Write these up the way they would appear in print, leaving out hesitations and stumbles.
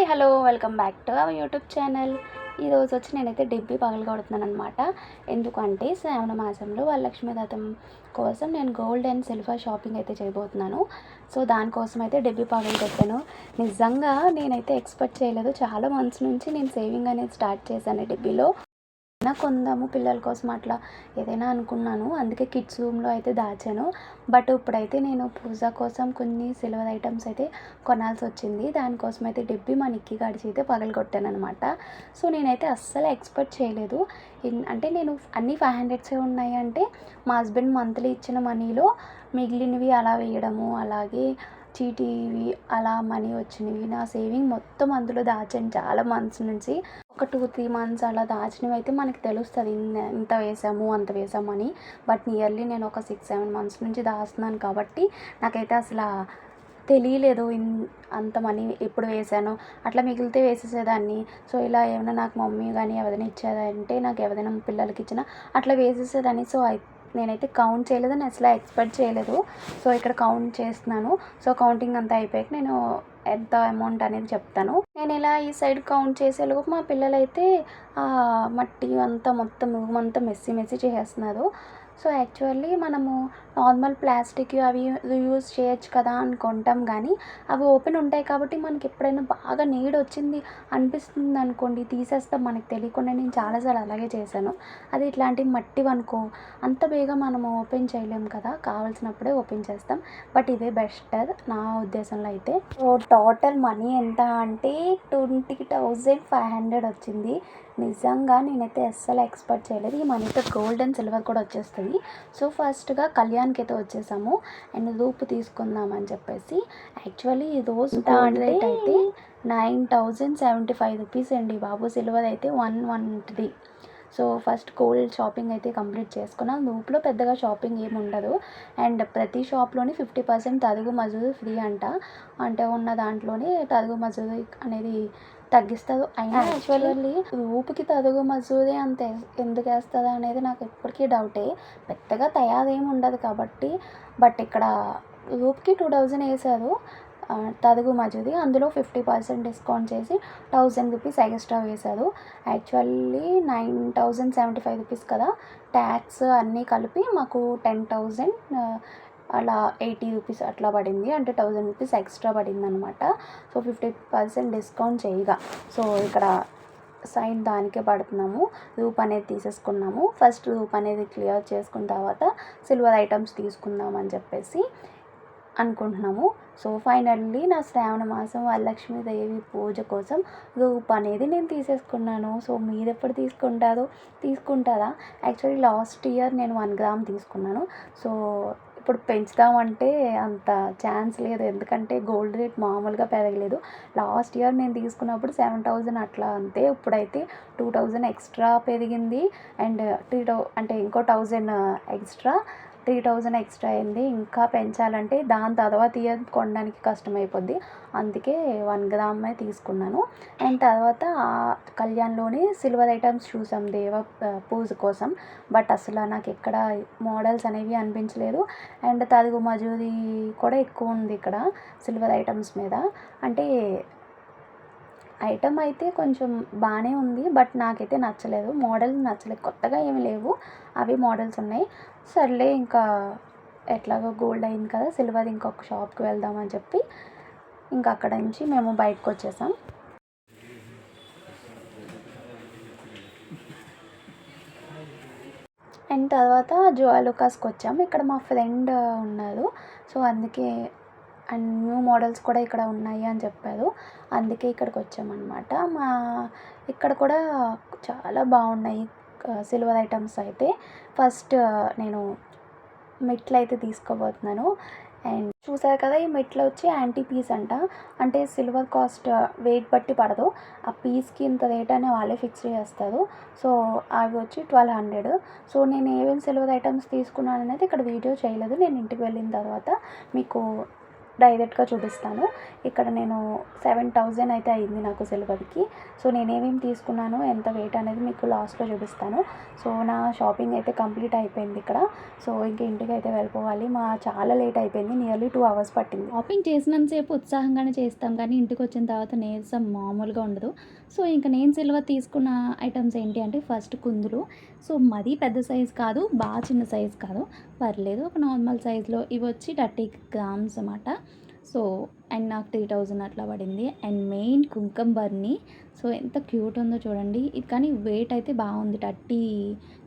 Hi hello welcome back to our YouTube channel. ఈరోజు వచ్చి నేనైతే డిబ్బి పగలగొడుతున్నాను అనమాట. ఎందుకంటే శ్రావణ మాసంలో వరలక్ష్మి వ్రతం కోసం నేను గోల్డ్ అండ్ సిల్వర్ షాపింగ్ అయితే చేయబోతున్నాను. సో దానికోసం అయితే డిబ్బి పగలగొట్టాను. నిజంగా నేనైతే ఎక్స్పెక్ట్ చేయలేదు. చాలా మంత్స్ నుంచి నేను సేవింగ్ అనేది స్టార్ట్ చేశాను డిబ్బిలో. కొందాము పిల్లల కోసం అట్లా ఏదైనా అనుకున్నాను. అందుకే కిడ్స్ రూమ్లో అయితే దాచాను. బట్ ఇప్పుడైతే నేను పూజ కోసం కొన్ని సిల్వర్ ఐటమ్స్ అయితే కొనాల్సి వచ్చింది. దానికోసం అయితే డిబ్బి మా నిక్కీ గడిచి అయితే పగలగొట్టాను అనమాట. సో నేనైతే అస్సలు ఎక్స్పెక్ట్ చేయలేదు. అంటే నేను అన్నీ 500 ఉన్నాయి అంటే మా హస్బెండ్ మంత్లీ ఇచ్చిన మనీలో మిగిలినవి అలా వేయడము, అలాగే చీటీవి అలా మనీ వచ్చినవి, నా సేవింగ్ మొత్తం అందులో దాచాను చాలా మంత్స్ నుంచి. ఒక 2-3 మంత్స్ అలా దాచినవి అయితే మనకి తెలుస్తుంది ఇంత వేసాము అంత వేసాము అని. బట్ నియర్లీ నేను ఒక 6-7 మంత్స్ నుంచి దాస్తున్నాను కాబట్టి నాకైతే అసలు తెలియలేదు అంత మనీ ఎప్పుడు వేసాను. అట్లా మిగిలితే వేసేసేదాన్ని. సో ఇలా ఏమైనా నాకు మమ్మీ కానీ ఎవరైనా ఇచ్చేదంటే, నాకు ఎవరైనా పిల్లలకి ఇచ్చినా అట్లా వేసేసేదాన్ని. సో నేనైతే కౌంట్ చేయలేదు, నేను అసలు ఎక్స్పెక్ట్ చేయలేదు. సో ఇక్కడ కౌంట్ చేస్తున్నాను. సో కౌంటింగ్ అంతా అయిపోయాక నేను ఎంత అమౌంట్ అనేది చెప్తాను. నేను ఇలా ఈ సైడ్ కౌంట్ చేసేలోపు మా పిల్లలైతే మట్టి అంతా మొత్తం రూమ్ అంతా మెస్సీ చేసేస్తున్నారు. సో యాక్చువల్లీ మనము నార్మల్ ప్లాస్టిక్ అవి యూజ్ చేయొచ్చు కదా అనుకుంటాం, కానీ అవి ఓపెన్ ఉంటాయి కాబట్టి మనకి ఎప్పుడైనా బాగా నీడ్ వచ్చింది అనిపిస్తుంది అనుకోండి, తీసేస్తాం మనకు తెలియకుండా. నేను చాలాసార్లు అలాగే చేశాను. అది ఇట్లాంటి మట్టివి అనుకో అంత బేగా మనము ఓపెన్ చేయలేము కదా, కావాల్సినప్పుడే ఓపెన్ చేస్తాం. బట్ ఇదే బెస్టర్ నా ఉద్దేశంలో అయితే. సో టోటల్ మనీ ఎంత అంటే 20,500 వచ్చింది. నిజంగా నేనైతే అస్సలు ఎక్స్పెక్ట్ చేయలేదు. ఈ మనీతో గోల్డ్ అండ్ సిల్వర్ కూడా వచ్చేస్తుంది. సో ఫస్ట్గా కళ్యాణ్కి అయితే వచ్చేసాము అండ్ రూపు తీసుకుందామని చెప్పేసి. యాక్చువల్లీ ఈ రోజు రేట్ అయితే 9,075 రూపీస్ అండి బాబు. సిల్వర్ అయితే 120. సో ఫస్ట్ గోల్డ్ షాపింగ్ అయితే కంప్లీట్ చేసుకున్నాను. రూప్లో పెద్దగా షాపింగ్ ఏమి ఉండదు. అండ్ ప్రతి షాప్లోని 50% తరుగు మజూరు ఫ్రీ అంట. అంటే ఉన్న దాంట్లోనే తరుగు మజూరు అనేది తగ్గిస్తుంది. అయినా యాక్చువల్లీ రూపుకి తరుగు మజూరే అంత ఎందుకు వేస్తుంది అనేది నాకు ఇప్పటికీ డౌటే. పెద్దగా తయారేమి ఉండదు కాబట్టి. బట్ ఇక్కడ రూప్కి 2000 వేశారు తరుగు మజూరి. అందులో 50% డిస్కౌంట్ చేసి 1000 రూపీస్ ఎక్స్ట్రా వేశారు. యాక్చువల్లీ 9,075 రూపీస్ కదా, ట్యాక్స్ అన్నీ కలిపి మాకు 10,000 అలా 80 రూపీస్ అట్లా పడింది. అంటే 1000 రూపీస్ ఎక్స్ట్రా పడింది అనమాట. సో 50% డిస్కౌంట్ చేయగా సో ఇక్కడ సైన్ దానికే పడుతున్నాము. రూప్ అనేది తీసేసుకున్నాము. ఫస్ట్ రూప్ అనేది క్లియర్ చేసుకున్న తర్వాత సిల్వర్ ఐటమ్స్ తీసుకుందాం అని చెప్పేసి అనుకుంటున్నాము. సో ఫైనల్లీ నా శ్రావణ మాసం వరలక్ష్మీదేవి పూజ కోసం రూప్ అనేది నేను తీసేసుకున్నాను. సో మీరు ఎప్పుడు తీసుకుంటారా? యాక్చువల్లీ లాస్ట్ ఇయర్ నేను 1 గ్రామ్ తీసుకున్నాను. సో ఇప్పుడు పెంచుదామంటే అంత ఛాన్స్ లేదు, ఎందుకంటే గోల్డ్ రేట్ మామూలుగా పెరగలేదు. లాస్ట్ ఇయర్ నేను తీసుకున్నప్పుడు 7,000 అట్లా అంతే. ఇప్పుడైతే 2,000 ఎక్స్ట్రా పెరిగింది. అండ్ అంటే ఇంకో 1,000 ఎక్స్ట్రా 3,000 ఎక్స్ట్రా అయింది. ఇంకా పెంచాలంటే దాని తర్వాత ఇయర్ కొనడానికి కష్టమైపోద్ది. అందుకే 1 గ్రామే తీసుకున్నాను. అండ్ తర్వాత కళ్యాణ్లోనే సిల్వర్ ఐటమ్స్ చూసాం దేవ పూజ కోసం. బట్ అసలు నాకు ఎక్కడ మోడల్స్ అనేవి అనిపించలేదు. అండ్ తరుగు మజూరి కూడా ఎక్కువ ఉంది ఇక్కడ సిల్వర్ ఐటమ్స్ మీద. అంటే ఐటమ్ అయితే కొంచెం బాగానే ఉంది, బట్ నాకైతే నచ్చలేదు. మోడల్స్ నచ్చలేదు, కొత్తగా ఏమి లేవు, అవి మోడల్స్ ఉన్నాయి. సర్లే ఇంకా ఎట్లాగో గోల్డ్ అయింది కదా, సిల్వర్ ఇంకొక షాప్కి వెళ్దామని చెప్పి ఇంకా అక్కడ నుంచి మేము బయటకు వచ్చేసాం. అండ్ తర్వాత జ్యువెలర్స్కి వచ్చాము. ఇక్కడ మా ఫ్రెండ్ ఉన్నారు. సో అందుకే అండ్ న్యూ మోడల్స్ కూడా ఇక్కడ ఉన్నాయి అని చెప్పారు. అందుకే ఇక్కడికి వచ్చామన్నమాట. ఇక్కడ కూడా చాలా బాగున్నాయి సిల్వర్ ఐటమ్స్ అయితే. ఫస్ట్ నేను మెట్లు అయితే తీసుకోబోతున్నాను. అండ్ చూసారు కదా, ఈ మెట్లు వచ్చి యాంటీ పీస్ అంట. అంటే సిల్వర్ కాస్ట్ వెయిట్ బట్టి పడదు, ఆ పీస్కి ఇంత రేట్ అని వాళ్ళే ఫిక్స్ చేస్తారు. సో అవి వచ్చి 1,200. సో నేను ఏమేమి సిల్వర్ ఐటమ్స్ తీసుకున్నాను అనేది ఇక్కడ వీడియో చేయలేదు. నేను ఇంటికి వెళ్ళిన తర్వాత మీకు డైరెక్ట్గా చూపిస్తాను. ఇక్కడ నేను 7,000 అయితే అయింది నాకు సిల్వర్కి. సో నేనేమేమి తీసుకున్నాను, ఎంత వెయిట్ అనేది మీకు లాస్ట్లో చూపిస్తాను. సో నా షాపింగ్ అయితే కంప్లీట్ అయిపోయింది ఇక్కడ. సో ఇంక ఇంటికి అయితే వెళ్ళిపోవాలి. చాలా లేట్ అయిపోయింది, నియర్లీ 2 అవర్స్ పట్టింది. షాపింగ్ చేసినంతసేపు ఉత్సాహంగానే చేస్తాం కానీ ఇంటికి వచ్చిన తర్వాత నీరసం మామూలుగా ఉండదు. సో ఇంక నేను సిల్వర్ తీసుకున్న ఐటమ్స్ ఏంటి అంటే ఫస్ట్ కుందులు. సో మరీ పెద్ద సైజ్ కాదు, బాగా చిన్న సైజ్ కాదు, పర్లేదు ఒక నార్మల్ సైజ్లో. ఇవి వచ్చి 30 గ్రామ్స్ అన్నమాట. సో అండ్ నాకు 3,000 అట్లా పడింది. అండ్ మెయిన్ కుంకుమ బర్నీ. సో ఎంత క్యూట్ ఉందో చూడండి. ఇది కానీ వెయిట్ అయితే బాగుంది, 30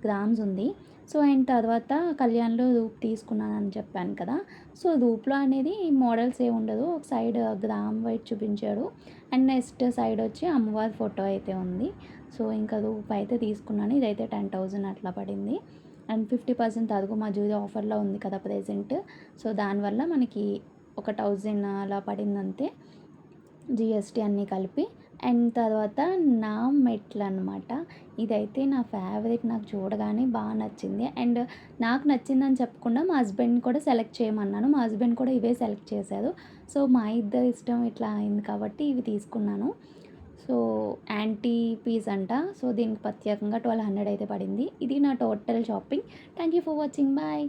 గ్రామ్స్ ఉంది. సో అండ్ తర్వాత కళ్యాణ్లో ధూప్ తీసుకున్నానని చెప్పాను కదా. సో ధూప్లో అనేది మోడల్స్ ఏమి ఉండదు, ఒక సైడ్ గ్రామ్ వైట్ చూపించాడు అండ్ నెక్స్ట్ సైడ్ వచ్చి అమ్మవారి ఫోటో అయితే ఉంది. సో ఇంకా ధూప్ అయితే తీసుకున్నాను. ఇదైతే 10,000 అట్లా పడింది. అండ్ 50% అదుగు మజూరి ఆఫర్లో ఉంది కదా ప్రెజెంట్. సో దానివల్ల మనకి ఒక 1000 అలా పడిందంతే, జిఎస్టీ అన్నీ కలిపి. అండ్ తర్వాత నా మెట్లు అనమాట. ఇదైతే నా ఫేవరెట్, నాకు చూడగానే బాగా నచ్చింది. అండ్ నాకు నచ్చిందని చెప్పకుండా మా హస్బెండ్ని కూడా సెలెక్ట్ చేయమన్నాను, మా హస్బెండ్ కూడా ఇవే సెలెక్ట్ చేశారు. సో మా ఇద్దరి ఇష్టం ఇట్లా అయింది కాబట్టి ఇవి తీసుకున్నాను. సో యాంటీ పీస్ అంట. సో దీనికి ప్రత్యేకంగా 1,200 అయితే పడింది. ఇది నా total shopping. Thank you for watching. Bye.